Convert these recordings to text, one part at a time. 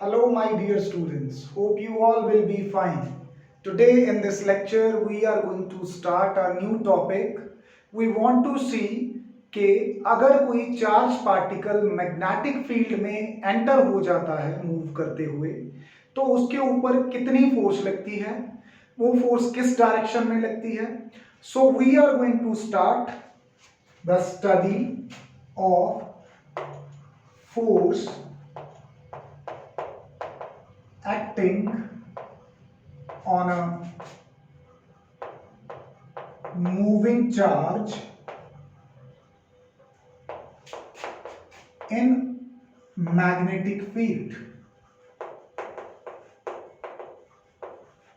Hello, my dear students. Hope you all will be fine. Today, in this lecture, we are going to start a new topic. We want to see कि अगर कोई charge particle magnetic field में enter हो जाता है move करते हुए, तो उसके ऊपर कितनी फोर्स लगती है, वो फोर्स किस डायरेक्शन में लगती है. So we are going to start the study of force acting on a moving charge in magnetic field,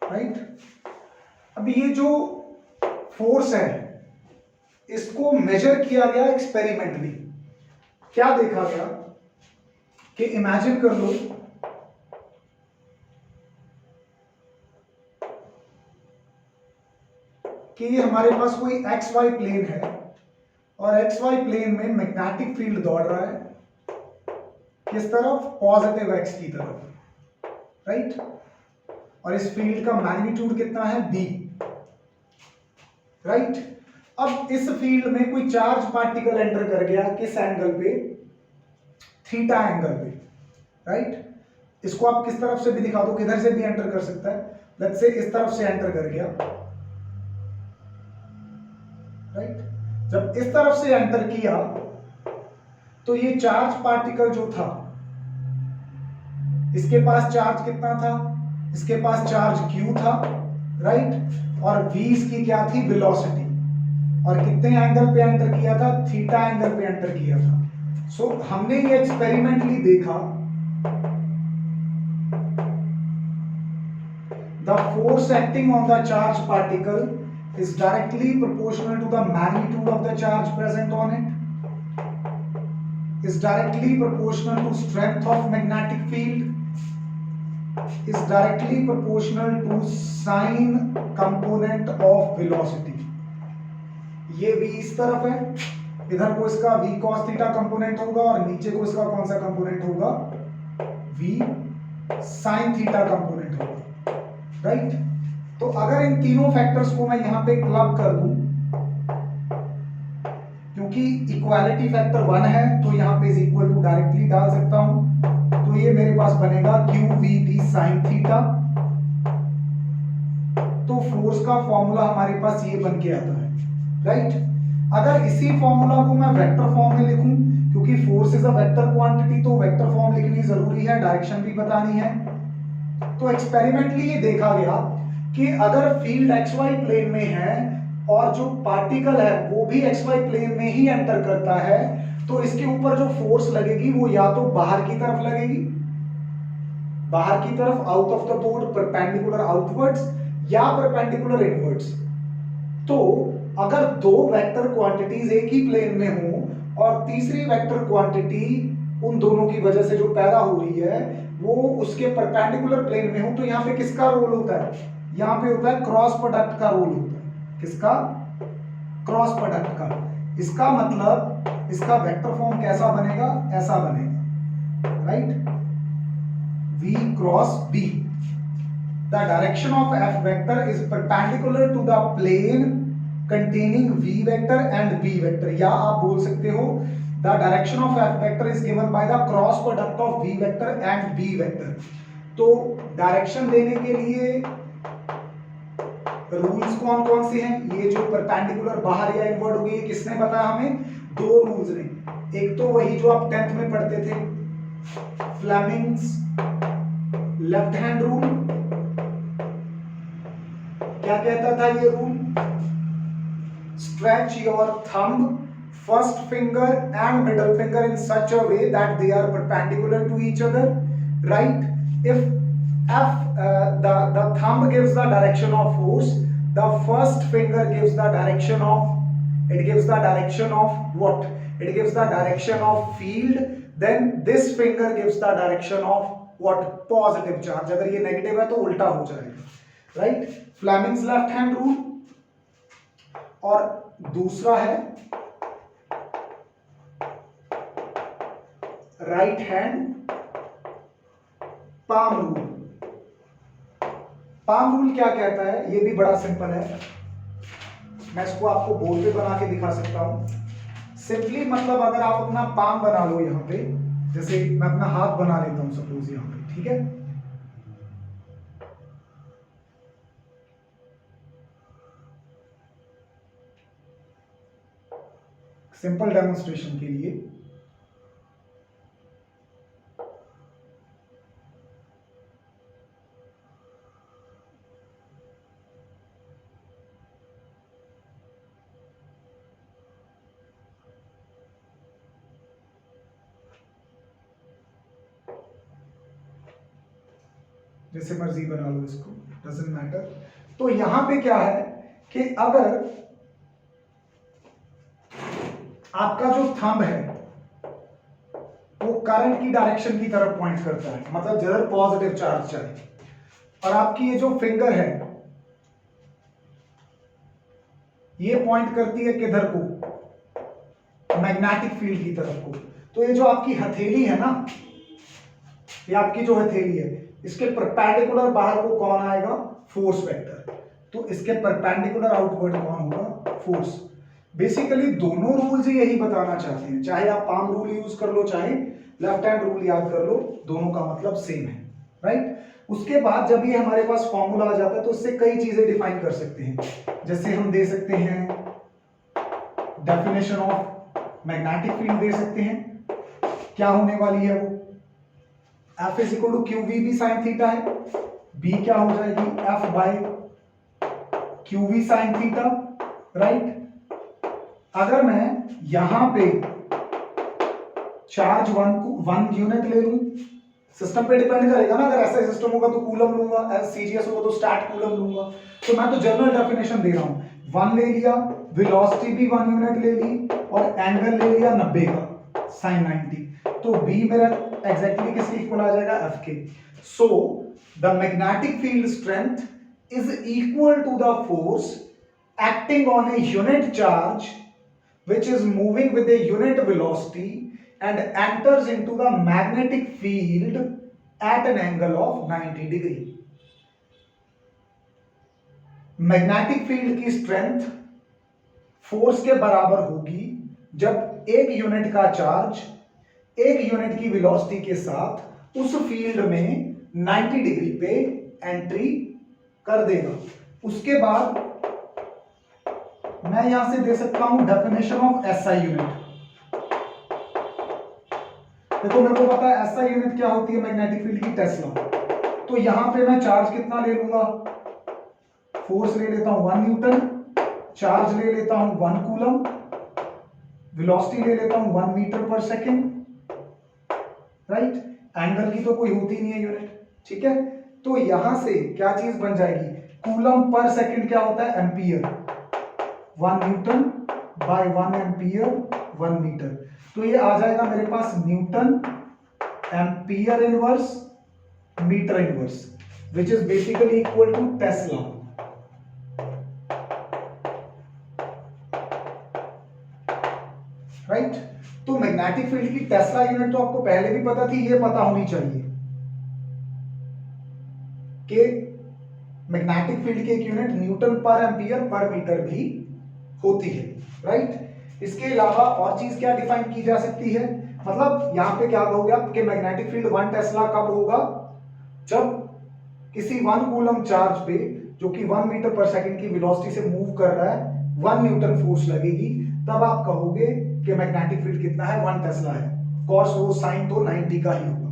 right. अभी ये जो फोर्स है इसको मेजर किया गया एक्सपेरिमेंटली. क्या देखा गया कि इमेजिन कर लो कि हमारे पास कोई एक्स वाई प्लेन है और एक्स वाई प्लेन में मैग्नेटिक फील्ड दौड़ रहा है. किस तरफ? पॉजिटिव एक्स की तरफ, राइट. और इस फील्ड का मैग्नीट्यूड कितना है? B, right. अब इस फील्ड में कोई चार्ज पार्टिकल एंटर कर गया. किस एंगल पे? थीटा एंगल पे, राइट. इसको आप किस तरफ से भी दिखा दो, किधर से भी एंटर कर सकता है. लेट्स से इस तरफ से एंटर कर गया, राइट. जब इस तरफ से एंटर किया तो ये चार्ज पार्टिकल जो था, इसके पास चार्ज कितना था? इसके पास चार्ज q था, राइट. और v इसकी क्या थी? वेलोसिटी. और कितने एंगल पे एंटर किया था? थीटा एंगल पे एंटर किया था. सो हमने ये एक्सपेरिमेंटली देखा, the force acting on the charge particle is directly proportional to the magnitude of the charge present on it, is directly proportional to strength of magnetic field, is directly proportional to sign component of velocity. ये v इस तरफ है, इधर को इसका v cos theta component होगा और नीचे को इसका कौन सा कंपोनेंट होगा? v sin थीटा कंपोनेंट होगा, राइट. तो अगर इन तीनों फैक्टर्स को मैं यहां पे क्लब कर दूं, क्योंकि इक्वालिटी फैक्टर 1 है तो यहां पे इज इक्वल टू डायरेक्टली डाल सकता हूं. तो ये मेरे पास बनेगा QVB sin थीटा. तो फोर्स का फॉर्मूला हमारे पास ये बन के आता है, राइट. अगर इसी फॉर्मूला को मैं वेक्टर फॉर्म में लिखूं, क्योंकि force is a vector quantity, तो वेक्टर फॉर्म लिखनी जरूरी है, डायरेक्शन भी बतानी है. तो एक्सपेरिमेंटली ये देखा गया कि अगर फील्ड XY प्लेन में है और जो पार्टिकल है वो भी XY प्लेन में ही एंटर करता है, तो इसके ऊपर जो फोर्स लगेगी वो या तो बाहर की तरफ लगेगी, बाहर की तरफ, out of the board, perpendicular outwards या परपेंडिकुलर इनवर्ड्स. तो अगर दो वेक्टर क्वांटिटीज एक ही प्लेन में हो और तीसरी वेक्टर क्वांटिटी उन दोनों की वजह से जो पैदा हो रही है वो उसके परपेंडिकुलर प्लेन में हो, तो यहां पे किसका रोल होता है? यहां पे होता है क्रॉस प्रोडक्ट का रोल होता है. किसका? क्रॉस प्रोडक्ट का. इसका मतलब इसका वेक्टर फॉर्म कैसा बनेगा? ऐसा बनेगा, right. v cross b. The direction of f vector is perpendicular to the plane containing v vector and b vector. या आप बोल सकते हो the direction of f vector is given by the cross product of v vector and b vector. तो direction देने के लिए rules कौन कौन से हैं? ये जो परपेंडिकुलर बाहर या इनवर्ड होगी, ये किसने बताया हमें? दो रूल्स ने. एक तो वही जो आप 10th में पढ़ते थे, फ्लेमिंग्स लेफ्ट हैंड रूल. क्या कहता था ये rule? stretch your thumb, first finger and middle finger in such a way that they are perpendicular to each other, right. If the thumb gives the direction of force, the first finger gives the direction of, it gives the direction of what? It gives the direction of field. Then this finger gives the direction of what? Positive charge. अगर ये negative है तो उल्टा हो जाएगा, right. Fleming's left hand rule. और दूसरा है right hand palm rule. Palm rule क्या कहता है, ये भी बड़ा सिंपल है, मैं इसको आपको बोर्ड पे बना के दिखा सकता हूं। सिंपली मतलब अगर आप अपना पाम बना लो यहाँ पे, जैसे मैं अपना हाथ बना लेता हूं सपोज यहाँ पे, ठीक है। सिंपल डेमोन्स्ट्रेशन के लिए जैसे मर्जी बना लो इसको, डजंट मैटर। तो यहां पे क्या है कि अगर आपका जो थंब है वो करंट की डायरेक्शन की तरफ पॉइंट करता है, मतलब जिधर पॉजिटिव चार्ज जाए, और आपकी ये जो फिंगर है ये पॉइंट करती है किधर को, मैग्नेटिक फील्ड की तरफ को। तो ये जो आपकी हथेली है ना, ये आपकी जो हथेली है, इसके परपेंडिकुलर बाहर को कौन आएगा, फोर्स वेक्टर। तो इसके परपेंडिकुलर आउटवर्ड कौन होगा, फोर्स। बेसिकली दोनों रूल्स यही बताना चाहते हैं, चाहे आप पाम रूल यूज कर लो चाहे लेफ्ट हैंड रूल याद कर लो, दोनों का मतलब सेम है, राइट। उसके बाद जब ये हमारे पास फॉर्मूला आ जाता है तो उससे कई चीजें डिफाइन कर सकते हैं। जैसे हम दे सकते हैं डेफिनेशन ऑफ मैग्नेटिक फील्ड दे सकते हैं, क्या होने वाली है वो, F is equal to Q V B sine theta है, B क्या हो जाएगी F by Q V sine theta, right. अगर मैं यहां पे चार्ज 1 यूनिट ले लूं, सिस्टम पे डिपेंड करेगा ना, अगर ऐसा सिस्टम होगा तो कूलम लूंगा, सीजीएस होगा तो स्टैट कूलम लूंगा। तो मैं तो जनरल डेफिनेशन दे रहा हूं, 1 ले लिया, वेलोसिटी भी 1 यूनिट ले ली, और एंगल ले लिया 90 का, साइन 90। तो बी मेरा एग्जैक्टली किसके इक्वल आ जाएगा, एफ के। So the magnetic field strength is equal to the force acting on a unit charge which is moving with a unit velocity and enters into the magnetic field at an angle of 90 degree. Magnetic field की strength force के बराबर होगी जब एक unit का charge एक unit की velocity के साथ उस फील्ड में 90 डिग्री पे एंट्री कर देगा। उसके बाद मैं यहां से दे सकता हूं डेफिनेशन ऑफ एसआई यूनिट। देखो मेरे को पता है एसआई यूनिट क्या होती है मैग्नेटिक फील्ड की, टेस्ला। तो यहां पे मैं चार्ज कितना ले लूंगा, फोर्स ले लेता हूं 1 न्यूटन, चार्ज ले लेता हूं 1 कूलम, वेलोसिटी ले लेता हूं 1 मीटर पर सेकेंड, राइट। एंगल की तो कोई होती नहीं है यूनिट, ठीक है। तो यहां से क्या चीज बन जाएगी, कूलम पर सेकेंड क्या होता है, ampere, 1 newton by 1 ampere 1 metre. तो ये आ जाएगा मेरे पास newton ampere inverse metre inverse, which is basically equal to tesla. Right. तो मैग्नेटिक फील्ड की टेस्ला यूनिट तो आपको पहले भी पता थी, ये पता होनी चाहिए कि मैग्नेटिक फील्ड की एक यूनिट न्यूटन पर एम्पियर पर मीटर भी होती है, राइट। इसके अलावा और चीज क्या डिफाइन की जा सकती है, मतलब यहां पे क्या कहोगे आप कि मैग्नेटिक फील्ड 1 टेस्ला कब होगा, जब किसी 1 कूलम चार्ज पे जो कि 1 मीटर पर सेकंड की वेलोसिटी से मूव कर रहा है 1 न्यूटन फोर्स लगेगी, तब आप कहोगे कि मैग्नेटिक फील्ड कितना है, 1 टेस्ला है। ऑफ कोर्स वो साइन तो 90 का ही होगा,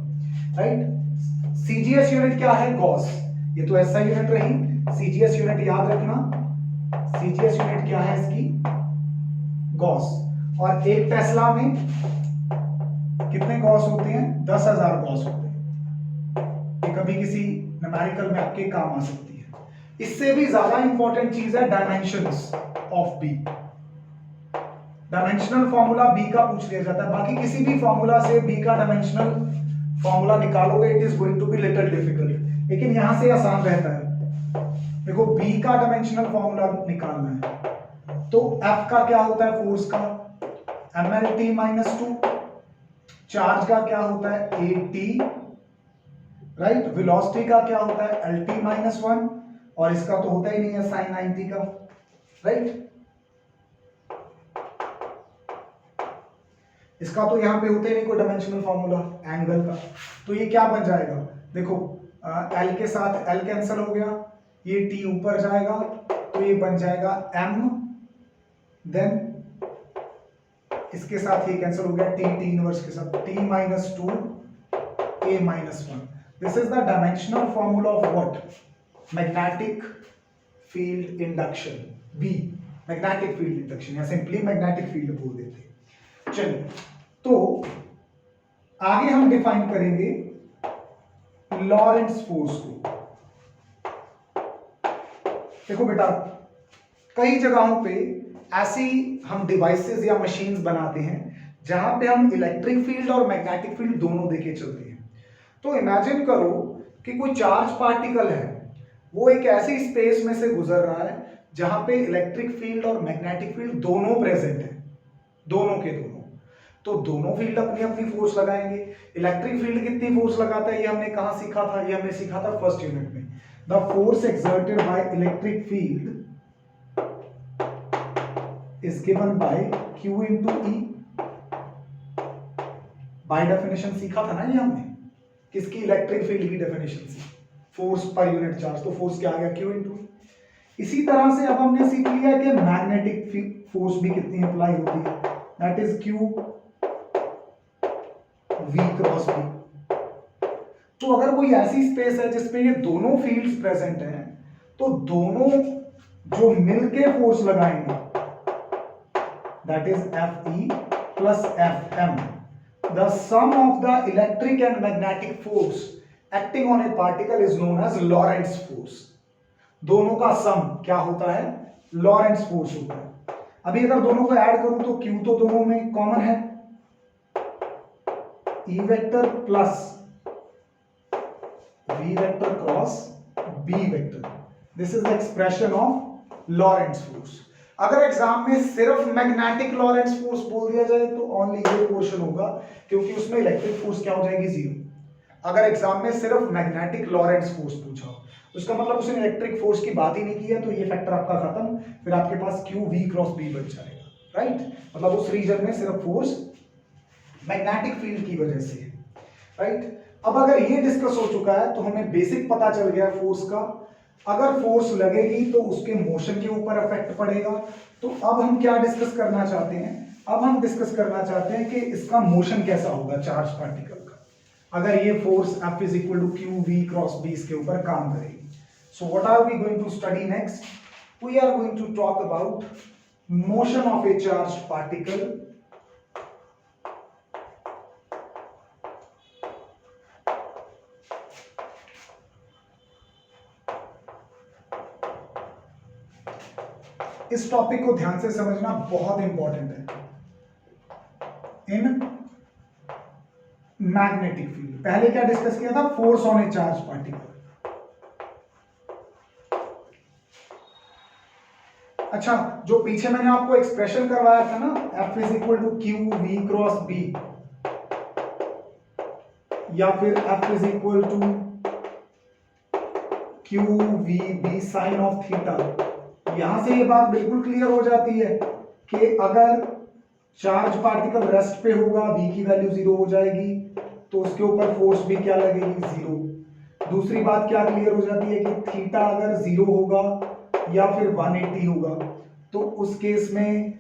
राइट। सीजीएस यूनिट क्या है, गॉस। ये तो एसआई यूनिट रही, सीजीएस यूनिट याद रखना, सीजीएस यूनिट क्या है इसकी, गॉस। और एक टेस्ला में कितने गॉस होते हैं, 10,000 गॉस होते हैं। ये कभी किसी न्यूमेरिकल में आपके काम आ सकती है। इससे भी ज्यादा इंपॉर्टेंट चीज है dimensions of B. Dimensional formula B का पूछ लिया जाता है, बाकी किसी भी फॉर्मूला से बी का डायमेंशनल फॉर्मूला निकालोगे it is going to be little difficult, लेकिन यहां से आसान रहता है। देखो बी का डायमेंशनल फॉर्मूला निकालना है तो एफ का क्या होता है, फोर्स का mlt -2, चार्ज का क्या होता है at राइट। वेलोसिटी का क्या होता है lt माइनस 1, और इसका तो होता ही नहीं है साइन 90 का, राइट। इसका तो यहाँ पे होता ही नहीं कोई डायमेंशनल फॉर्मूला एंगल का। तो ये क्या बन जाएगा, देखो l के साथ l कैंसिल हो गया, ये t ऊपर जाएगा तो ये बन जाएगा m, देन इसके साथ ये कैंसिल हो गया t इनवर्स के साथ t minus 2 a minus 1। This is the dimensional formula of what magnetic field induction, b magnetic field induction, या सिंपली मैग्नेटिक फील्ड बोल देते हैं। चलिए तो आगे हम डिफाइन करेंगे लॉरेंट्ज फोर्स को। देखो बेटा, कई जगहों पे ऐसी हम डिवाइसेस या मशीन्स बनाते हैं जहां पे हम इलेक्ट्रिक फील्ड और मैग्नेटिक फील्ड दोनों देके चलते हैं। तो इमेजिन करो कि कोई चार्ज पार्टिकल है, वो एक ऐसी स्पेस में से गुजर रहा है जहां पे इलेक्ट्रिक फील्ड और मैग्नेटिक फील्ड दोनों प्रेजेंट है, दोनों के दोनों। तो दोनों फील्ड अपनी अपनी फोर्स लगाएंगे। इलेक्ट्रिक फील्ड कितनी फोर्स लगाता है ये हमने कहां सीखा था, ये हमने सीखा था फर्स्ट यूनिट में। The force exerted by electric field is given by Q into E। By definition सीखा था ना ये हमने, किसकी, इलेक्ट्रिक फील्ड की डेफिनेशन से, फोर्स पर यूनिट चार्ज। तो फोर्स क्या आ गया Q into E। इसी तरह से अब हमने सीख लिया कि मैग्नेटिक फोर्स भी कितनी अप्लाई होती है, that is Q V cross B। तो अगर कोई ऐसी स्पेस है जिसपे ये दोनों फील्ड्स प्रेजेंट हैं, तो दोनों जो मिलके फोर्स लगाएंगे that is Fe plus Fm, the sum of the electric and magnetic force acting on a particle is known as Lorentz force। दोनों का सम क्या होता है, लॉरेंट्ज फोर्स होता है। अभी अगर दोनों को ऐड करूं तो Q तो दोनों में कॉमन है, E vector plus V vector cross B vector, this is the expression of Lorentz force. अगर एग्जाम में सिर्फ मैग्नेटिक लॉरेंट्ज फोर्स बोल दिया जाए तो ओनली ये पोर्शन होगा, क्योंकि उसमें इलेक्ट्रिक फोर्स क्या हो जाएगी, जीरो। अगर एग्जाम में सिर्फ मैग्नेटिक लॉरेंट्ज फोर्स पूछा हो, उसका मतलब उसने इलेक्ट्रिक फोर्स की बात ही नहीं की है, तो ये फैक्टर आपका खत्म, फिर आपके पास Q V क्रॉस B बच जाएगा, राइट। मतलब उस रीजन में सिर्फ फोर्स मैग्नेटिक फील्ड की वजह से है, राइट। अब अगर ये डिस्कस हो चुका है तो हमें बेसिक पता चल गया फोर्स का। अगर फोर्स लगेगी तो उसके मोशन के ऊपर इफेक्ट पड़ेगा। तो अब हम क्या डिस्कस करना चाहते हैं, अब हम डिस्कस करना चाहते हैं कि इसका मोशन कैसा होगा चार्ज पार्टिकल का, अगर ये force F is equal to Q V cross B इसके ऊपर काम करेगी। So what are we going to study next, we are going to talk about motion of a charge particle. इस टॉपिक को ध्यान से समझना बहुत इंपॉर्टेंट है। इन मैग्नेटिक फील्ड पहले क्या डिस्कस किया था, force on A charge particle. अच्छा, जो पीछे मैंने आपको एक्सप्रेशन करवाया था ना, F is equal to Q V cross B, या फिर F is equal to Q V B sine of theta, यहां से ये बात बिल्कुल क्लियर हो जाती है कि अगर चार्ज पार्टिकल रेस्ट पे होगा, V की वैल्यू जीरो हो जाएगी, तो उसके ऊपर फोर्स भी क्या लगेगी, जीरो। दूसरी बात क्या क्लियर हो जाती है कि थीटा अगर जीरो होगा या फिर 180 होगा, तो उस केस में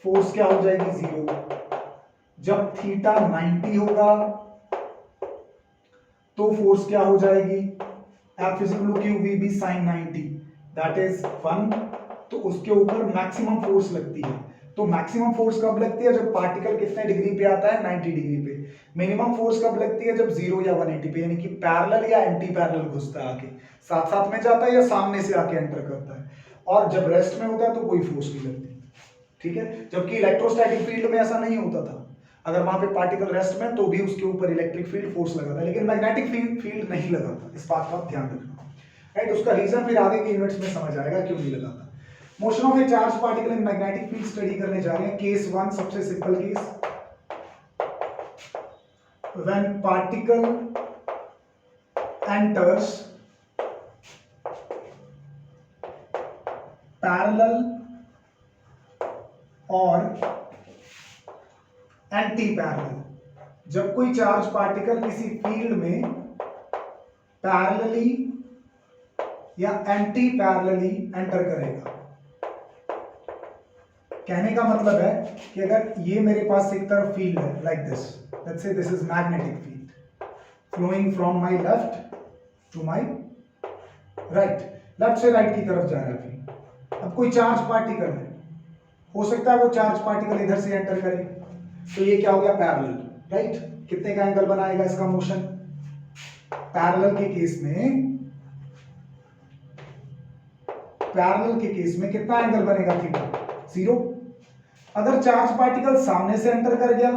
फोर्स क्या हो जाएगी, जीरो। जब थीटा 90 होगा तो फोर्स क्या हो जाएगी, F is equal to Q V B sin 90, that is 1। तो उसके ऊपर मैक्सिमम फोर्स लगती है। तो मैक्सिमम फोर्स कब लगती है, जब पार्टिकल कितने डिग्री पे आता है, 90 डिग्री पे। मिनिमम फोर्स कब लगती है, जब 0 या 180 पे, यानी कि पैरेलल या एंटी पैरेलल घुसता है, आके साथ साथ में जाता है या सामने से आके एंटर करता है। और जब रेस्ट में होता है तो कोई फोर्स नहीं लगती, ठीक है। जबकि इलेक्ट्रोस्टैटिक फील्ड में ऐसा नहीं होता था, अगर वहां पे पार्टिकल रेस्ट में तो भी उसके ऊपर इलेक्ट्रिक फील्ड फोर्स लगा था, लेकिन मैग्नेटिक फील्ड नहीं लगा था। इस बात का आप ध्यान रखना, राइट। उसका रीजन फिर आगे के यूनिट्स में समझ आएगा क्यों नहीं लगा था। Motion of a charge particle in magnetic field study करने जा रहे हैं। केस 1 सबसे simple case, when particle enters parallel और एंटी पैरेलल, जब कोई चार्ज पार्टिकल किसी फील्ड में पैरेलली या एंटी पैरेलली एंटर करेगा। कहने का मतलब है कि अगर ये मेरे पास एक तरफ फील्ड है like this, let's say this is magnetic field flowing from my left to my right, left से राइट की तरफ जा रहा है फील्ड। अब कोई चार्ज पार्टिकल है, हो सकता है वो चार्ज पार्टिकल इधर से एंटर करे, तो ये क्या हो गया पैरेलल, राइट। कितने का एंगल बनाएगा इसका मोशन? पैरेलल के केस में कितना एंगल बनेगा? थीटा, 0। अगर चार्ज पार्टिकल सामने से एंटर कर गया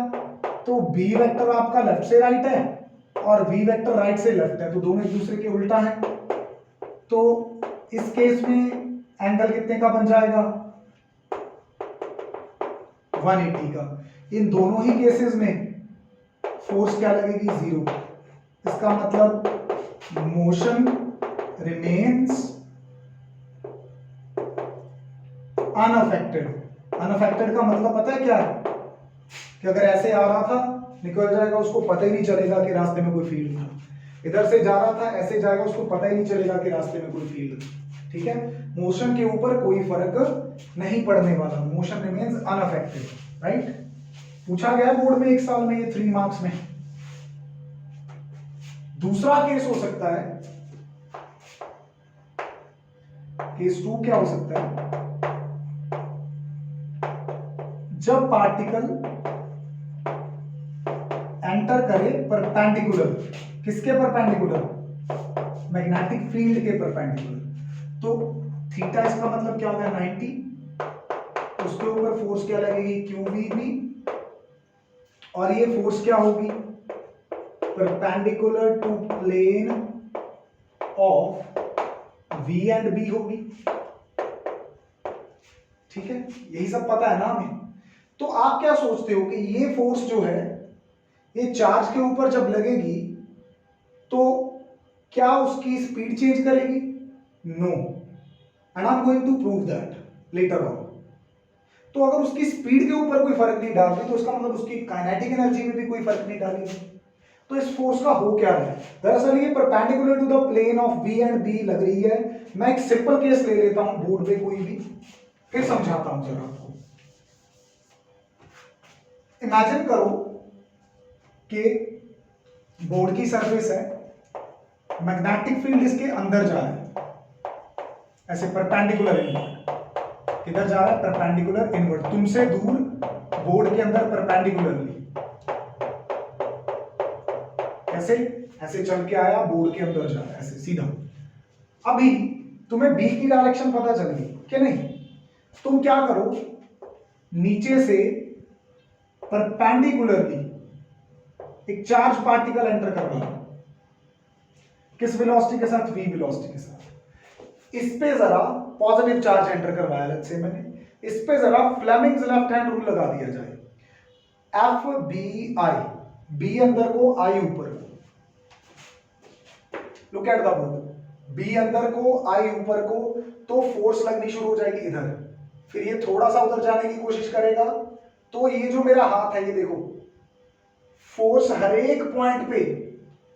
तो बी वेक्टर आपका लेफ्ट से राइट है और वी वेक्टर राइट से लेफ्ट है, तो दोनों एक दूसरे के उल्टा है। तो इस केस में एंगल कितने का बन जाएगा? 180 का। इन दोनों ही केसेस में फोर्स क्या लगेगी? 0। इसका मतलब मोशन रिमेन्स अनअफेक्टेड। अनअफेक्टेड का मतलब पता है क्या है? कि अगर ऐसे आ रहा था निकल जाएगा, उसको पता ही नहीं चलेगा कि रास्ते में कोई फील्ड था। इधर से जा रहा था ऐसे जाएगा, उसको पता ही नहीं चलेगा कि रास्ते में कोई फील्ड था। ठीक है, मोशन के ऊपर कोई फर्क नहीं पड़ने वाला, मोशन रिमेन्स अनअफेक्टेड, राइट। पूछा गया बोर्ड में एक साल में ये 3 मार्क्स में। दूसरा केस हो सकता है, केस 2 क्या हो सकता है? जब पार्टिकल एंटर करे परपेंडिकुलर, किसके परपेंडिकुलर? मैग्नेटिक फील्ड के परपेंडिकुलर। तो थीटा इसका मतलब क्या होगा? 90। उसके ऊपर फोर्स क्या लगेगी? QVB। और ये फोर्स क्या होगी? Perpendicular to plane of V and B होगी। ठीक है, यही सब पता है ना हमें। तो आप क्या सोचते हो कि ये फोर्स जो है ये चार्ज के ऊपर जब लगेगी तो क्या उसकी स्पीड चेंज करेगी? No, and I am going to prove that later on. तो अगर उसकी स्पीड के ऊपर कोई फर्क नहीं डालती तो इसका मतलब उसकी काइनेटिक एनर्जी में भी कोई फर्क नहीं डालेगी। तो इस फोर्स का हो क्या रहा है? दरअसल ये perpendicular to the plane of V and B लग रही है। मैं एक सिंपल केस ले लेता हूं बोर्ड पे कोई भी, फिर समझाता हूं जरा आपको। इमेजिन करो कि बोर्ड की सरफेस है, मैग्नेटिक फील्ड इसके अंदर जा रहा है, ऐसे परपेंडिकुलर इनवर्ड। किधर जा रहा है? परपेंडिकुलर इनवर्ड, तुमसे दूर बोर्ड के अंदर परपेंडिकुलरली। ऐसे ऐसे चल के आया, बोर्ड के अंदर जा रहा है ऐसे सीधा। अभी तुम्हें B की डायरेक्शन पता चल गई कि नहीं? तुम क्या करो, नीचे से परपेंडिकुलरली एक चार्ज पार्टिकल एंटर कर रहा है। किस वेलोसिटी के साथ? V वेलोसिटी के साथ। इस पे जरा पॉजिटिव चार्ज एंटर करवाया, लेट्स से मैंने, इस पे जरा फ्लेमिंग्स लेफ्ट हैंड रूल लगा दिया जाए। FBI, B अंदर को, I ऊपर को। Look at the board, B अंदर को, I ऊपर को, तो फोर्स लगनी शुरू हो जाएगी इधर। फिर ये थोड़ा सा उधर जाने की कोशिश करेगा, तो ये जो मेरा हाथ है ये देखो, फोर्स हर एक पॉइंट पे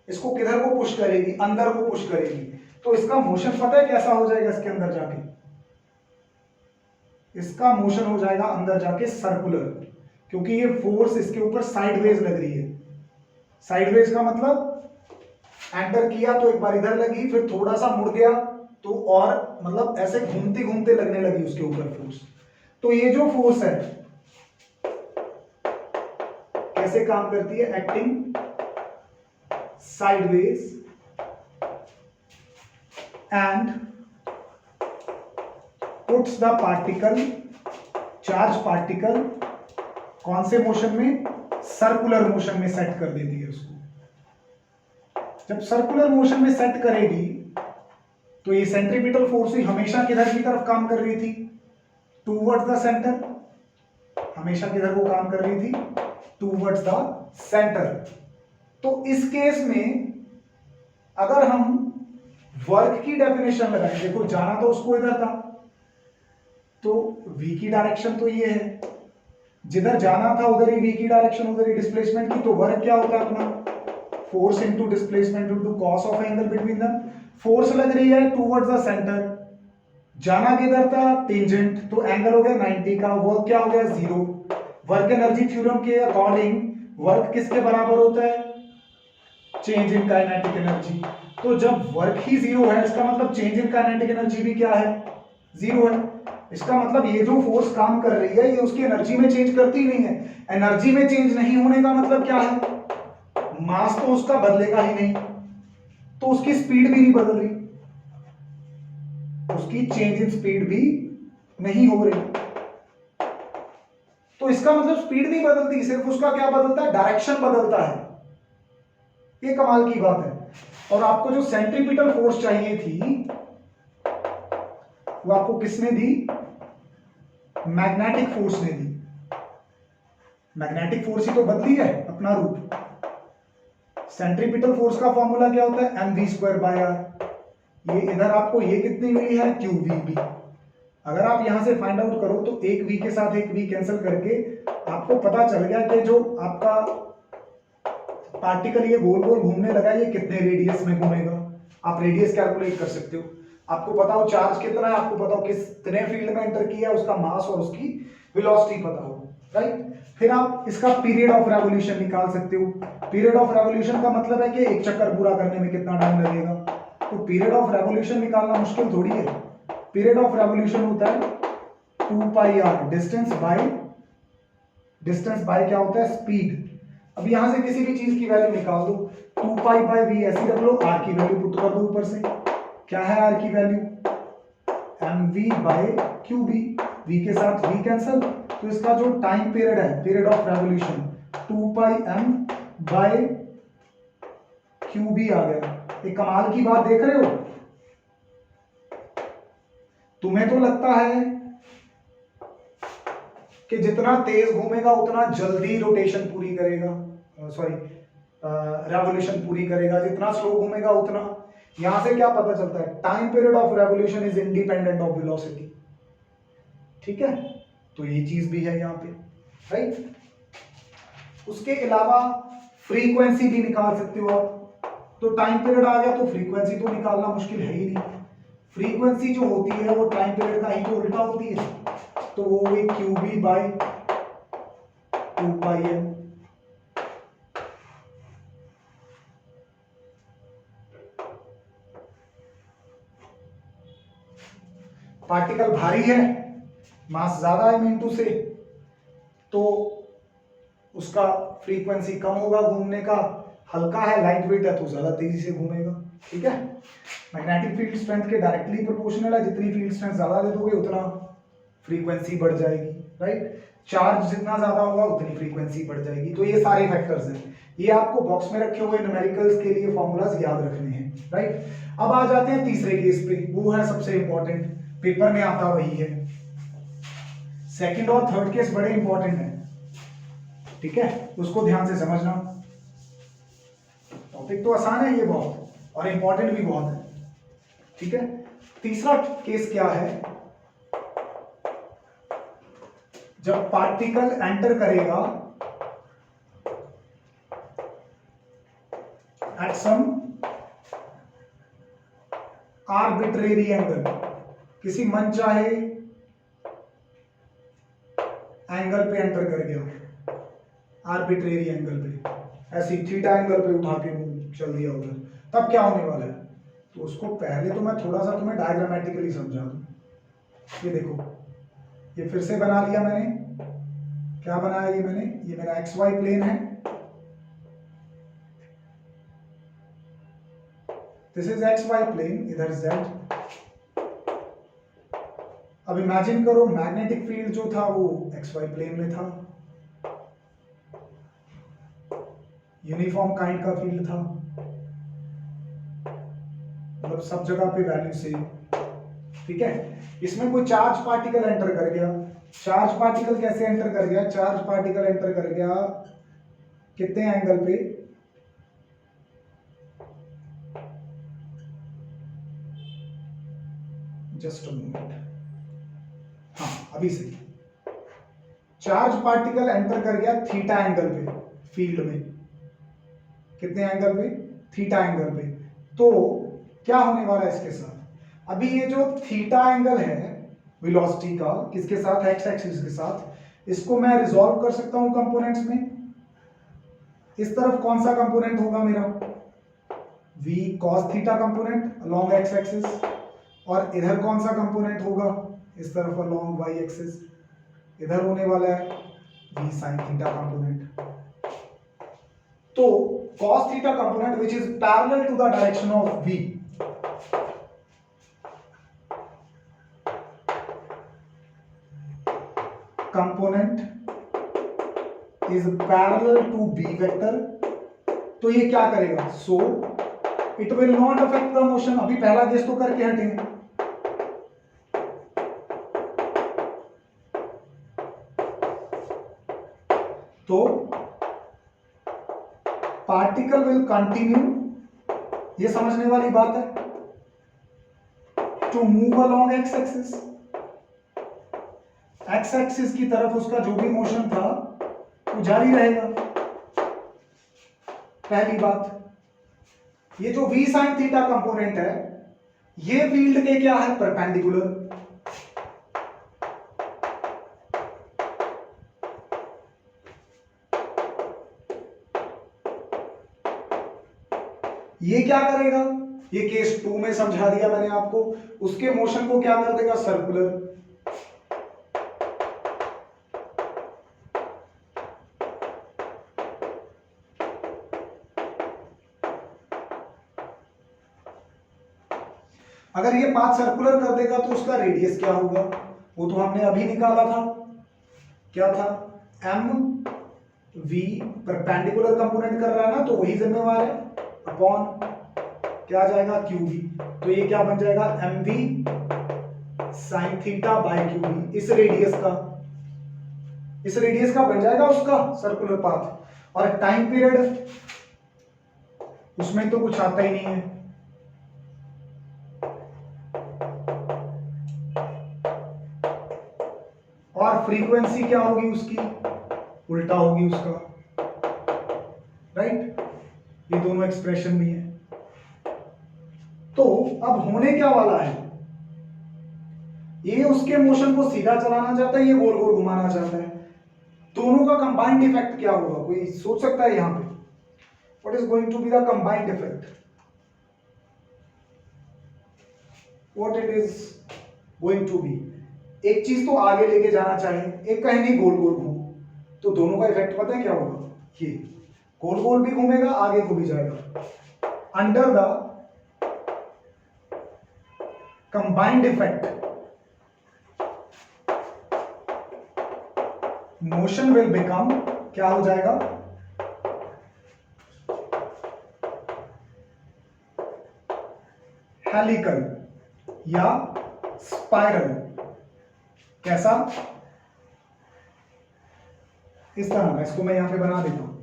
इसको किधर को पुश करेगी? अंदर को पुश करेगी। तो इसका मोशन पता है कैसा हो जाएगा? इसके अंदर जाके इसका मोशन हो जाएगा अंदर जाके सर्कुलर, क्योंकि ये फोर्स इसके ऊपर साइडवेज लग रही है। साइडवेज का मतलब एंटर किया तो एक बार इधर लगी, फिर थोड़ा सा मुड़ गया तो और मतलब ऐसे घूमते घूमते लगने लगी उसके ऊपर फोर्स। तो ये जो फोर्स है कैसे काम करती है? Acting sideways and puts the particle, charge particle कौन से मोशन में? सर्कुलर मोशन में सेट कर देती है उसको। जब सर्कुलर मोशन में सेट करेगी तो ये सेंट्रीपिटल फोर्स ही हमेशा किधर की तरफ काम कर रही थी? Towards the centre. हमेशा किधर को काम कर रही थी? Towards the centre. तो इस केस में अगर हम वर्क की डेफिनेशन लगाएं, देखो जाना तो उसको इधर था, तो v की डायरेक्शन तो ये है, जिधर जाना था उधर ही v की डायरेक्शन, उधर ही डिस्प्लेसमेंट की, तो वर्क क्या होता है अपना force into displacement into cos of angle between them. Force लग रही है टुवर्ड्स द सेंटर, जाना किधर था टेंजेंट, तो एंगल हो गया 90 का, वर्क क्या हो गया 0। वर्क एनर्जी थ्योरम के अकॉर्डिंग वर्क किसके बराबर होता है, चेंज इन काइनेटिक एनर्जी। तो जब वर्क ही 0 है, इसका मतलब चेंज इन काइनेटिक एनर्जी भी क्या है 0 है। इसका मतलब ये जो फोर्स काम कर रही है ये उसकी एनर्जी में चेंज करती नहीं है। एनर्जी में चेंज नहीं होने का मतलब क्या है, मास तो उसका बदलेगा ही नहीं, तो उसकी स्पीड भी नहीं बदल रही, उसकी चेंज इन स्पीड भी नहीं हो रही। तो इसका मतलब स्पीड नहीं बदलती, सिर्फ उसका क्या बदलता है, डायरेक्शन बदलता है। ये कमाल की बात है। और आपको जो सेंट्रीपिटल फोर्स चाहिए थी वो आपको किसने दी, मैग्नेटिक फोर्स ने दी। मैग्नेटिक फोर्स ही तो बदली है अपना रूप। सेंट्रीपिटल फोर्स का फॉर्मूला क्या होता है, mv²/r। ये इधर आपको ये कितनी मिली है, qvb। अगर आप यहां से फाइंड आउट करो तो एक v के साथ एक v कैंसिल करके आपको पता चल गया कि जो आपका पार्टिकल ये गोल गोल घूमने लगा ये कितने रेडियस में घूमेगा। आप रेडियस कैलकुलेट कर सकते हो, आपको पता हो चार्ज कितना है, आपको पता हो कितने फील्ड में एंटर किया, उसका मास और उसकी वेलोसिटी पता हो, राइट। फिर आप इसका पीरियड ऑफ रेवोल्यूशन निकाल सकते हो। पीरियड ऑफ रेवोल्यूशन का मतलब है कि एक चक्कर पूरा करने में कितना टाइम लगेगा। तो पीरियड ऑफ रेवोल्यूशन निकालना मुश्किल थोड़ी है। पीरियड ऑफ रेवोल्यूशन होता है 2πr, डिस्टेंस बाय क्या होता है, स्पीड। अब यहां से किसी भी चीज की वैल्यू निकाल दो, 2π/v ऐसी रख लो, r की वैल्यू पुट कर दो ऊपर से। क्या है r की वैल्यू, mv/qb, v के साथ v कैंसल, तो इसका जो टाइम पीरियड है, पीरियड ऑफ रेवोल्यूशन 2πm/qb आ गया। एक कमाल की बात देख रहे हो, तुम्हें तो लगता है कि जितना तेज घूमेगा उतना जल्दी रोटेशन पूरी करेगा, सॉरी रेवोल्यूशन पूरी करेगा, जितना स्लो घूमेगा उतना। यहां से क्या पता चलता है, time period of revolution is independent of velocity, ठीक है। तो ये चीज भी है यहां पे, राइट। उसके अलावा फ्रीक्वेंसी भी निकाल सकते हो आप। तो टाइम पीरियड आ गया तो फ्रीक्वेंसी तो निकालना मुश्किल है ही नहीं। फ्रीक्वेंसी जो होती है वो टाइम पीरियड का ही तो उल्टा होती है, तो वो हुई qb/2πm। पार्टिकल भारी है, मास ज्यादा है मीन टू से, तो उसका फ्रीक्वेंसी कम होगा घूमने का। हल्का है, लाइट वेट है, तो ज्यादा तेजी से घूमेगा, ठीक है। मैग्नेटिक फील्ड स्ट्रेंथ के डायरेक्टली प्रोपोर्शनल है, जितनी फील्ड स्ट्रेंथ ज्यादा दे दोगे उतना फ्रीक्वेंसी बढ़ जाएगी, राइट। चार्ज जितना ज्यादा होगा उतनी फ्रीक्वेंसी बढ़ जाएगी। तो ये सारे फैक्टर्स हैं, ये आपको बॉक्स में रखे हुए न्यूमेरिकल्स के लिए फॉर्मूलाज याद रखने हैं, राइट। अब आ जाते हैं तीसरे केस पे, वो है सबसे इंपॉर्टेंट, पेपर में आता वही है। सेकंड और थर्ड केस बड़े इंपॉर्टेंट है, ठीक है, उसको ध्यान से समझना। टॉपिक तो आसान है ये बहुत, और इंपॉर्टेंट भी बहुत है, ठीक है। तीसरा केस क्या है, जब पार्टिकल एंटर करेगा एट सम आर्बिट्रेरी एंगल, किसी मनचाहे एंगल पे एंटर कर गया, आर्बिट्रेरी एंगल पे, ऐसी थीटा एंगल पे उठा के चल दिया उधर, तब क्या होने वाला है। तो उसको पहले तो मैं थोड़ा सा तुम्हें डायग्रामेटिकली समझा दूं। ये देखो, ये फिर से बना लिया मैंने, क्या बनाया ये मैंने, ये मेरा एक्स वाई प्लेन है, this is X Y plane, इधर जेड। अब इमेजिन करो मैग्नेटिक फील्ड जो था वो एक्स वाई प्लेन में था, यूनिफॉर्म काइंड का फील्ड था, मतलब सब जगह पे वैल्यू सेम, ठीक है। इसमें कोई चार्ज पार्टिकल एंटर कर गया। चार्ज पार्टिकल कैसे एंटर कर गया, चार्ज पार्टिकल एंटर कर गया कितने एंगल पे, जस्ट अ मोमेंट, हाँ अभी सही। चार्ज पार्टिकल एंटर कर गया थीटा एंगल पे फील्ड में, कितने एंगल पे? थीटा एंगल पे। तो क्या होने वाला है इसके साथ? अभी ये जो थीटा एंगल है वेलोसिटी का, किसके साथ? एक्स एक्सिस के साथ। इसको मैं रिजॉल्व कर सकता हूं कंपोनेंट्स में। इस तरफ कौन सा कंपोनेंट होगा मेरा? v cos theta component along X axis, और इधर कौन सा कंपोनेंट होगा? इस तरफ अलोंग y एक्सिस। इधर होने वाला है v sin थीटा कंपोनेंट। तो cos theta component which is parallel to the direction of v, component is parallel to b vector। तो ये क्या करेगा? so it will not affect the motion। अभी पहला केस तो करके हटेंगे। तो पार्टिकल विल कंटिन्यू, ये समझने वाली बात है, to move along X axis. X axis की तरफ उसका जो भी मोशन था वो जारी रहेगा, पहली बात। ये जो v sin थीटा कंपोनेंट है, ये फील्ड के क्या है? परपेंडिकुलर। ये क्या करेगा? ये केस 2 में समझा दिया मैंने आपको। उसके मोशन को क्या कर देगा? सर्कुलर। अगर ये पाथ सर्कुलर कर देगा तो उसका रेडियस क्या होगा? वो तो हमने अभी निकाला था, क्या था? एम वी, परपेंडिकुलर कंपोनेंट कर रहा है ना, तो वही जिम्मेवार है, अपॉन क्या आ जाएगा? Q V. तो ये क्या बन जाएगा? M V sine theta by Q V. इस रेडियस का बन जाएगा उसका सर्कुलर पाथ। और टाइम पीरियड उसमें तो कुछ आता ही नहीं है। और फ्रीक्वेंसी क्या होगी उसकी? उल्टा होगी उसका, राइट? ये दोनों एक्सप्रेशन भी है। तो अब होने क्या वाला है? ये उसके मोशन को सीधा चलाना चाहता है, ये गोल गोल घुमाना चाहता है। दोनों का कंबाइंड इफेक्ट क्या होगा? कोई सोच सकता है यहां पे? What is going to be the combined effect? What it is going to be? एक चीज तो आगे लेके जाना चाहिए, एक कहीं नहीं गोल गोल घूम, तो दोनों का इफेक्ट पता है क्या होगा? ये गोल गोल भी घूमेगा, आगे को भी जाएगा। Under the combined effect motion will become, क्या हो जाएगा? हेलिकल या स्पाइरल। कैसा? इस तरह का। इसको मैं यहां पे बना देता हूं।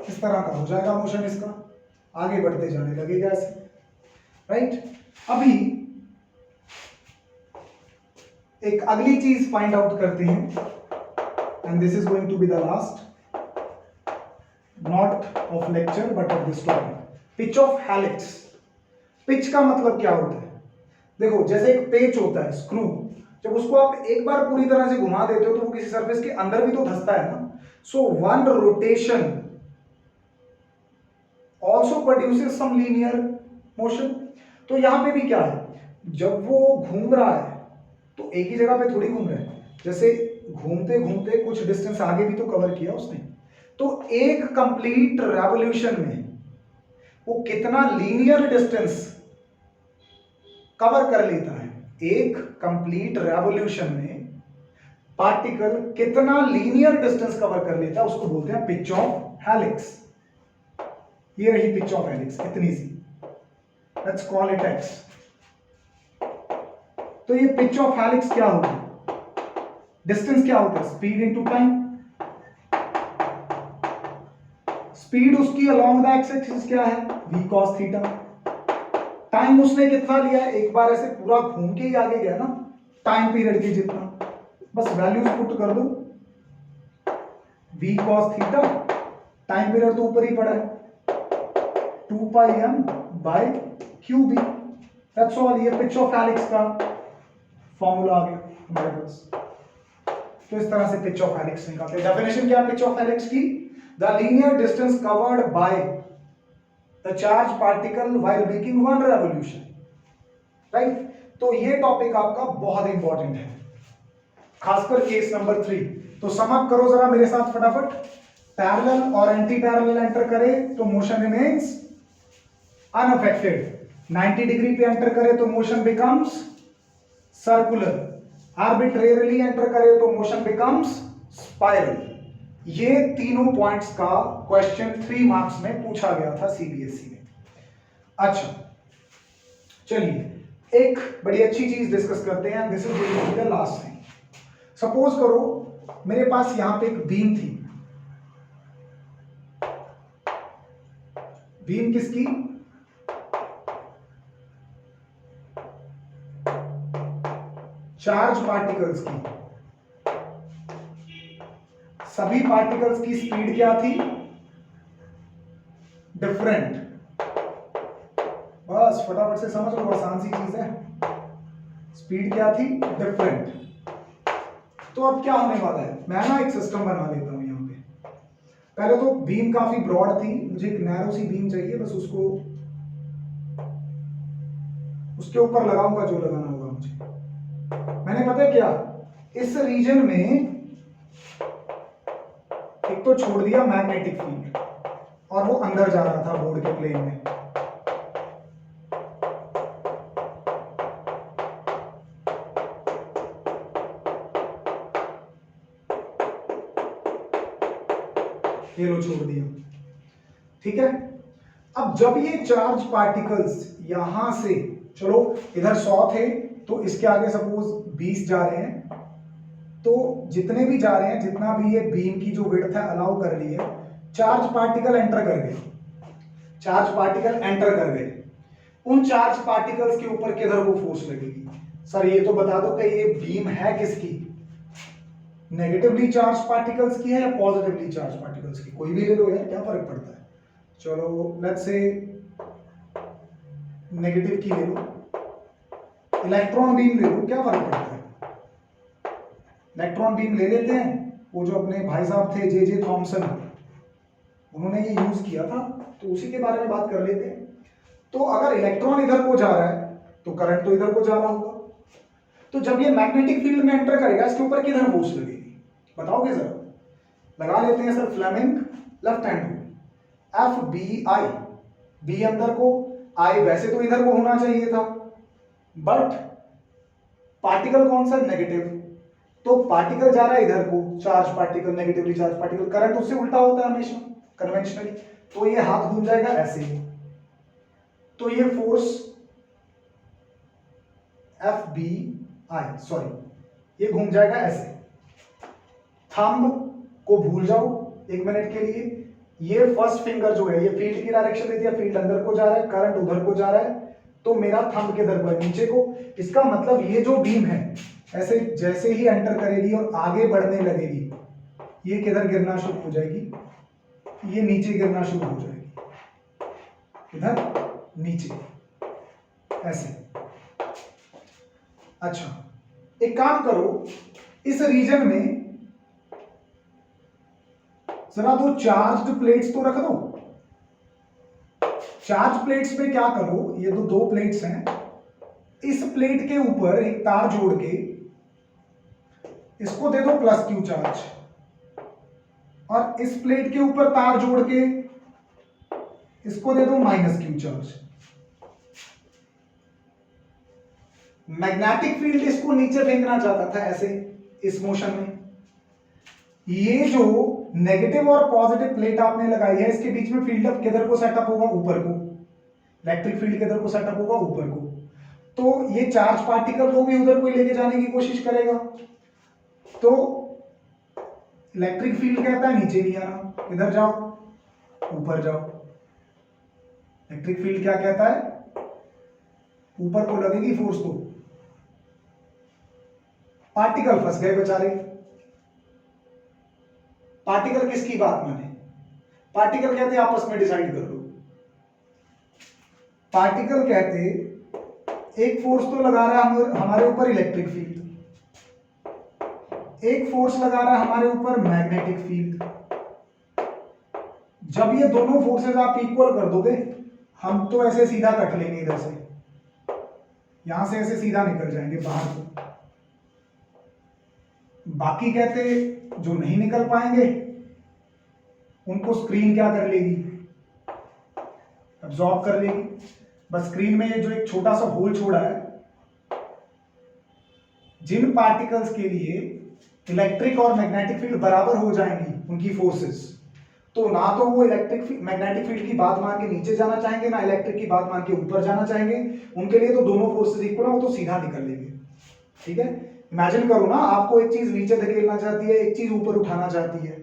इस तरह का हो जाएगा मोशन इसका, आगे बढ़ते जाने लगेगा ऐसे, राइट? अभी एक अगली चीज फाइंड आउट करते हैं, and this is going to be the last, not of lecture but of this topic. Pitch of helix. Pitch का मतलब क्या होता है? देखो, जैसे एक पेच होता है, स्क्रू, जब उसको आप एक बार पूरी तरह से घुमा देते हो तो वो किसी सरफेस के अंदर भी तो धंसता है ना। So one rotation also produces some linear motion. तो यहां पे भी क्या है, जब वो घूम रहा है तो एक ही जगह पे थोड़ी घूम रहा है, जैसे घूमते घूमते कुछ डिस्टेंस आगे भी तो कवर किया उसने। तो एक कंप्लीट रेवोल्यूशन में वो कितना लीनियर डिस्टेंस कवर कर लेता है? एक कंप्लीट रेवोल्यूशन में पार्टिकल कितना लीनियर डिस्टेंस कवर कर लेता है, उसको बोलते हैं पिच ऑफ हेलिक्स। ये रही पिच ऑफ हेलिक्स, इतनी सी। Let's call it X. तो ये पिच ऑफ हेलिक्स क्या होगी? डिस्टेंस क्या होता है? Speed into time. स्पीड उसकी अलोंग द एक्स एक्सिस क्या है, v cos थीटा। टाइम उसने कितना लिया है, एक बार ऐसे पूरा घूम के ही आगे गया ना, टाइम पीरियड की जितना, बस वैल्यूज पुट कर दो, v cos theta, time period तो ऊपर ही पड़ा है 2 pi m by Q B, that's all. ये पिच ऑफ हेलिक्स का फॉर्मूला आ गया हमारे पास। तो इस तरह से पिच ऑफ हेलिक्स निकालते हैं। डेफिनेशन क्या है पिच ऑफ हेलिक्स की, the linear distance covered by the charge particle while making one revolution, right. तो ये टॉपिक आपका बहुत इंपॉर्टेंट है, खासकर केस नंबर 3। तो सम अप करो जरा मेरे साथ फटाफट। पैरेलल और एंटी पैरेलल एंटर करे तो मोशन रिमेन्स अनअफेक्टेड, 90 डिग्री पे एंटर करे तो motion becomes circular, arbitrarily enter करे तो मोशन बिकम्स स्पाइरल। ये तीनों पॉइंट्स का क्वेश्चन 3 मार्क्स में पूछा गया था सीबीएसई में। अच्छा चलिए एक बड़ी अच्छी चीज डिस्कस करते हैं, this is the last thing. Suppose करो मेरे पास यहां पे एक बीम थी, बीम किसकी, चार्ज पार्टिकल्स की। सभी पार्टिकल्स की स्पीड क्या थी, डिफरेंट। बस फटाफट से समझ लो, आसान सी चीज है, स्पीड क्या थी, डिफरेंट। तो अब क्या होने वाला है, मैं ना एक सिस्टम बना लेता हूं यहां पे। पहले तो बीम काफी ब्रॉड थी, मुझे एक नैरो सी बीम चाहिए, बस उसको उसके ऊपर लगाऊंगा जो लगाना होगा मुझे। मैंने पता है क्या, इस रीजन में एक तो छोड़ दिया मैग्नेटिक फील्ड और वो अंदर जा रहा था बोर्ड के प्लेन में। ये लो छोड़ दिया, ठीक है। अब जब ये चार्ज पार्टिकल्स यहां से, चलो इधर 100 थे तो इसके आगे सपोज 20 जा रहे हैं, तो जितने भी जा रहे हैं, जितना भी ये बीम की जो विड्थ है अलाउ कर ली है, चार्ज पार्टिकल एंटर कर गए, चार्ज पार्टिकल एंटर कर गए। उन चार्ज पार्टिकल्स के ऊपर किधर को फोर्स लगेगी, सर ये तो बता दो कि ये बीम है किसकी, नेगेटिवली चार्ज पार्टिकल्स की है या पॉजिटिवली चार्ज पार्टिकल्स की, कोई भी ले लो यार, क्या फर्क पड़ता है। चलो लेट्स से नेगेटिव की ले लो, इलेक्ट्रॉन बीम ले लो, क्या फर्क पड़ता है। इलेक्ट्रॉन बीम ले लेते हैं, वो जो अपने भाई साहब थे जे थॉमसन, उन्होंने ये यूज किया था, तो उसी के बारे में बात कर लेते हैं। तो अगर इलेक्ट्रॉन इधर को जा रहा है तो करंट तो इधर को जा रहा होगा, तो जब ये मैग्नेटिक फील्ड में एंटर करेगा इसके ऊपर किधर फोर्स लगेगी, बताओगे जरा। लगा लेते हैं sir Fleming left hand rule, F B I, B अंदर को, आई वैसे तो इधर को होना चाहिए था, बट पार्टिकल कौन सा, नेगेटिव, तो पार्टिकल जा रहा है इधर को, charge particle, negatively charge particle, current उससे उल्टा होता है हमेशा कन्वेंशनली, तो ये हाथ घूम जाएगा ऐसे, तो ये force F B I, sorry ये घूम जाएगा ऐसे। थंब को भूल जाओ 1 मिनट के लिए, ये फर्स्ट फिंगर जो है ये फील्ड की डायरेक्शन देती है, फील्ड अंदर को जा रहा है, करंट उधर को जा रहा है, तो मेरा थंब किधर को है, नीचे को। इसका मतलब ये जो बीम है ऐसे जैसे ही एंटर करेगी और आगे बढ़ने लगेगी, ये किधर गिरना शुरू हो जाएगी, ये नीचे गिरना शुरू हो जाएगी, इधर नीचे ऐसे। अच्छा एक काम करो, इस रीजन में जरा दो चार्ज्ड प्लेट्स तो रख दो। चार्ज प्लेट्स पे क्या करो, ये दो प्लेट्स हैं, इस प्लेट के ऊपर एक तार जोड़ के इसको दे दो प्लस क्यू चार्ज, और इस प्लेट के ऊपर तार जोड़ के इसको दे दो minus Q charge. Magnetic field इसको नीचे फेंकना चाहता था ऐसे, इस मोशन में। ये जो नेगेटिव और पॉजिटिव प्लेट आपने लगाई है, इसके बीच में फील्ड अप किधर को सेटअप होगा, ऊपर को। इलेक्ट्रिक फील्ड किधर को सेटअप होगा, ऊपर को। तो ये चार्ज पार्टिकल को भी उधर को लेके जाने की कोशिश करेगा, तो इलेक्ट्रिक फील्ड कहता है नीचे नहीं आना, इधर जाओ। ऊपर जाओ। इलेक्ट्रिक फील्ड क्या कहता है, ऊपर को लगेगी फोर्स तो पार्टिकल फंस गए बेचारे। पार्टिकल किसकी बात माने, पार्टिकल कहते हैं आपस में डिसाइड कर लो। पार्टिकल कहते एक फोर्स तो लगा रहा है हमारे ऊपर इलेक्ट्रिक फील्ड, एक फोर्स लगा रहा है हमारे ऊपर मैग्नेटिक फील्ड। जब ये दोनों फोर्सेस आप इक्वल कर दोगे, हम तो ऐसे सीधा कट लेंगे, इधर से यहां से ऐसे सीधा निकल जाएंगे बाहर को। बाकी कहते जो नहीं निकल पाएंगे उनको स्क्रीन क्या कर लेगी, अब्सॉर्ब कर लेगी। बस स्क्रीन में ये जो एक छोटा सा होल छोड़ा है, जिन पार्टिकल्स के लिए इलेक्ट्रिक और मैग्नेटिक फील्ड बराबर हो जाएंगी उनकी फोर्सेस, तो ना तो वो इलेक्ट्रिक मैग्नेटिक फील्ड की बात मान के नीचे जाना चाहेंगे, ना इलेक्ट्रिक की बात मान के ऊपर जाना चाहेंगे। उनके लिए तो दोनों फोर्सेस इक्वल है, वो तो सीधा निकल लेंगे। ठीक है, इमेजिन करो ना, आपको एक चीज नीचे धकेलना चाहती है, एक चीज ऊपर उठाना चाहती है,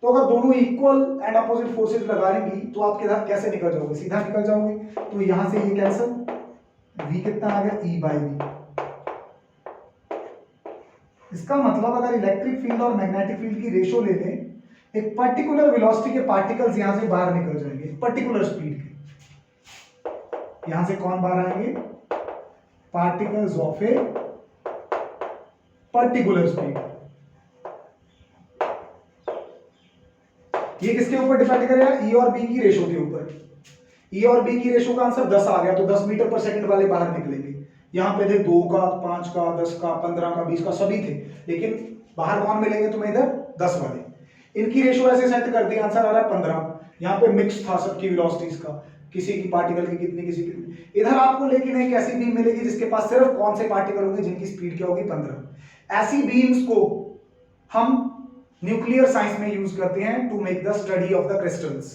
तो अगर दोनों इक्वल एंड अपोजिट फोर्सेस लगाएंगी तो आप कैसे निकल जाओगे, सीधा निकल जाओगे। तो यहां से ये कैंसिल, v कितना आ गया, E/v। इसका मतलब अगर इलेक्ट्रिक फील्ड और मैग्नेटिक फील्ड की रेशो ले लें, एक पर्टिकुलर वेलोसिटी के पार्टिकल्स यहां से बाहर निकल जाएंगे, पर्टिकुलर स्पीड के। यहां से कौन बाहर आएंगे, particles of a particular speed. ये किसके ऊपर डिपेंड करेगा, ई और बी की रेशो के ऊपर। ई और बी की रेशो का आंसर 10 आ गया, तो 10 मीटर पर सेकंड वाले बाहर निकलेंगे। यहां पे थे 2 का, 5 का, 10 का, 15 का, 20 का, सभी थे, लेकिन बाहर कौन मिलेंगे तुम्हें, इधर 10 वाले। इनकी रेशो ऐसे सेट कर दी, आंसर आ रहा है 15। यहाँ पे मिक्स था सबकी वेलोसिटीज का, किसी की पार्टिकल की कितनी, किसी की। इधर आपको लेकिन एक ऐसी बीम मिलेगी जिसके पास सिर्फ कौन से पार्टिकल होंगे, जिनकी स्पीड क्या होगी, 15। ऐसी बीम्स को हम न्यूक्लियर साइंस में यूज करते हैं to make the study of the crystals,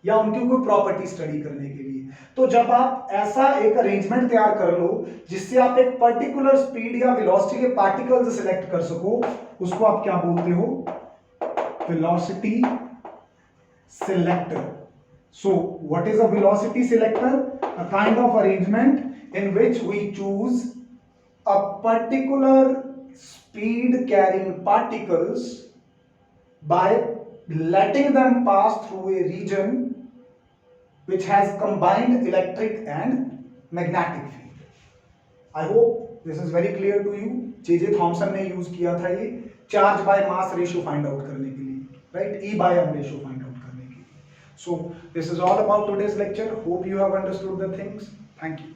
या उनकी कोई प्रॉपर्टी स्टडी करने के लिए। तो जब आप ऐसा एक अरेंजमेंट तैयार कर लो जिससे आप एक पर्टिकुलर स्पीड या वेलोसिटी के पार्टिकल्स सिलेक्ट कर सको, उसको आप क्या बोलते हो, velocity selector. So what is a velocity selector? A kind of arrangement in which we choose a particular speed carrying particles by letting them pass through a region which has combined electric and magnetic field. I hope this is very clear to you. J.J. Thomson ने use किया था ये charge by mass ratio find out करने के लिए, right? E/m ratio find out karne ke liye. So this is all about today's lecture. Hope you have understood the things. Thank you.